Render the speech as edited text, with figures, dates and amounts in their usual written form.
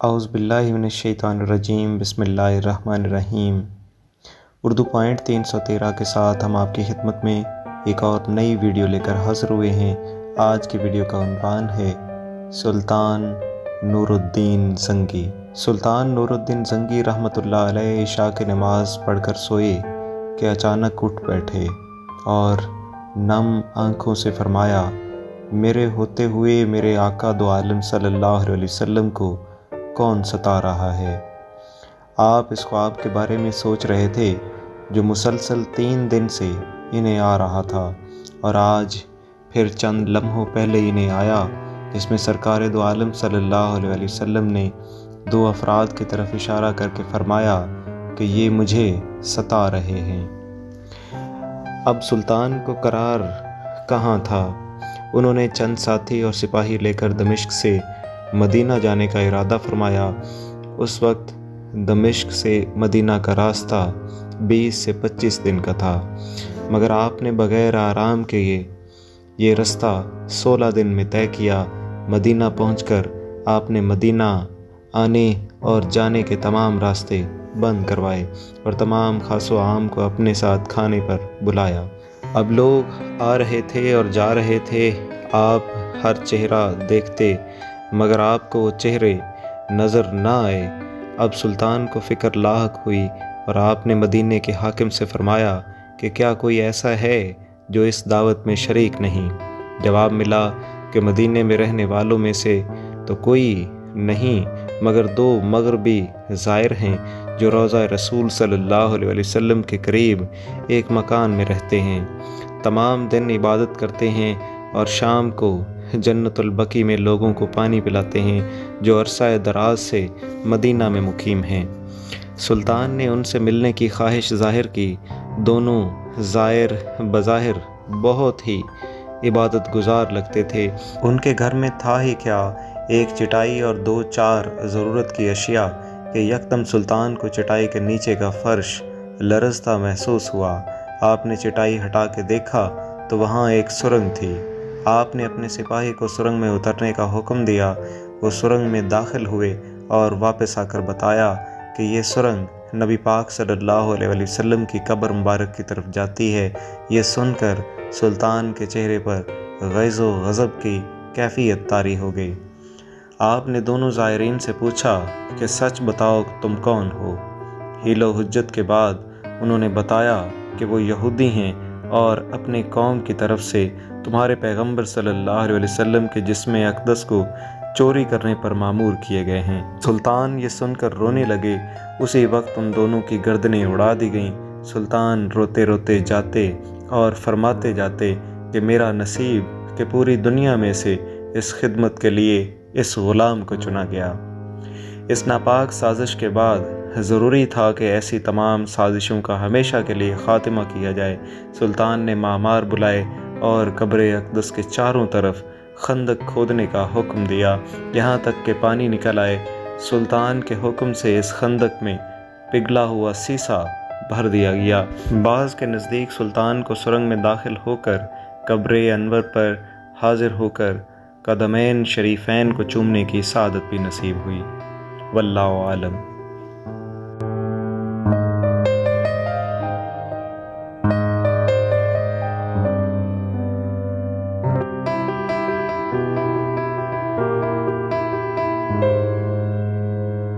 اعوذ باللہ من الشیطان الرجیم، بسم اللہ الرحمن الرحیم۔ اردو پوائنٹ 313 کے ساتھ ہم آپ کی خدمت میں ایک اور نئی ویڈیو لے کر حاضر ہوئے ہیں۔ آج کی ویڈیو کا عنوان ہے سلطان نور الدین زنگی۔ سلطان نور الدین زنگی رحمۃ اللہ علیہ عشاء کی نماز پڑھ کر سوئے کہ اچانک اٹھ بیٹھے اور نم آنکھوں سے فرمایا، میرے ہوتے ہوئے میرے آقا دو عالم صلی اللہ علیہ وسلم کو کون ستا رہا ہے؟ آپ اس خواب کے بارے میں سوچ رہے تھے جو مسلسل 3 دن سے انہیں آ رہا تھا، اور آج پھر چند لمحوں پہلے انہیں آیا، جس میں سرکار دو عالم صلی اللہ علیہ وسلم نے 2 افراد کی طرف اشارہ کر کے فرمایا کہ یہ مجھے ستا رہے ہیں۔ اب سلطان کو قرار کہاں تھا؟ انہوں نے چند ساتھی اور سپاہی لے کر دمشق سے مدینہ جانے کا ارادہ فرمایا۔ اس وقت دمشق سے مدینہ کا راستہ 20 سے 25 دن کا تھا، مگر آپ نے بغیر آرام کے یہ رستہ 16 دن میں طے کیا۔ مدینہ پہنچ کر آپ نے مدینہ آنے اور جانے کے تمام راستے بند کروائے اور تمام خاص و عام کو اپنے ساتھ کھانے پر بلایا۔ اب لوگ آ رہے تھے اور جا رہے تھے، آپ ہر چہرہ دیکھتے مگر آپ کو وہ چہرے نظر نہ آئے۔ اب سلطان کو فکر لاحق ہوئی اور آپ نے مدینے کے حاکم سے فرمایا کہ کیا کوئی ایسا ہے جو اس دعوت میں شریک نہیں؟ جواب ملا کہ مدینے میں رہنے والوں میں سے تو کوئی نہیں، مگر 2 مغربی زائر ہیں جو روضہ رسول صلی اللہ علیہ وسلم کے قریب ایک مکان میں رہتے ہیں، تمام دن عبادت کرتے ہیں اور شام کو جنت البقیع میں لوگوں کو پانی پلاتے ہیں، جو عرصہ دراز سے مدینہ میں مقیم ہیں۔ سلطان نے ان سے ملنے کی خواہش ظاہر کی۔ دونوں زائر بظاہر بہت ہی عبادت گزار لگتے تھے۔ ان کے گھر میں تھا ہی کیا، ایک چٹائی اور 2-4 ضرورت کی اشیاء کہ یکدم سلطان کو چٹائی کے نیچے کا فرش لرزتا محسوس ہوا۔ آپ نے چٹائی ہٹا کے دیکھا تو وہاں ایک سرنگ تھی۔ آپ نے اپنے سپاہی کو سرنگ میں اترنے کا حکم دیا۔ وہ سرنگ میں داخل ہوئے اور واپس آ کر بتایا کہ یہ سرنگ نبی پاک صلی اللہ علیہ وسلم کی قبر مبارک کی طرف جاتی ہے۔ یہ سن کر سلطان کے چہرے پر غیظ و غضب کی کیفیت طاری ہو گئی۔ آپ نے دونوں زائرین سے پوچھا کہ سچ بتاؤ تم کون ہو؟ حیل و حجت کے بعد انہوں نے بتایا کہ وہ یہودی ہیں اور اپنی قوم کی طرف سے تمہارے پیغمبر صلی اللہ علیہ وسلم کے جسم اقدس کو چوری کرنے پر مامور کیے گئے ہیں۔ سلطان یہ سن کر رونے لگے۔ اسی وقت ان دونوں کی گردنیں اڑا دی گئیں۔ سلطان روتے روتے جاتے اور فرماتے جاتے کہ میرا نصیب کہ پوری دنیا میں سے اس خدمت کے لیے اس غلام کو چنا گیا۔ اس ناپاک سازش کے بعد ضروری تھا کہ ایسی تمام سازشوں کا ہمیشہ کے لیے خاتمہ کیا جائے۔ سلطان نے معمار بلائے اور قبر اقدس کے چاروں طرف خندق کھودنے کا حکم دیا، یہاں تک کہ پانی نکل آئے۔ سلطان کے حکم سے اس خندق میں پگھلا ہوا سیسا بھر دیا گیا۔ بعض کے نزدیک سلطان کو سرنگ میں داخل ہو کر قبر انور پر حاضر ہو کر قدمین شریفین کو چومنے کی سعادت بھی نصیب ہوئی۔ واللہ عالم۔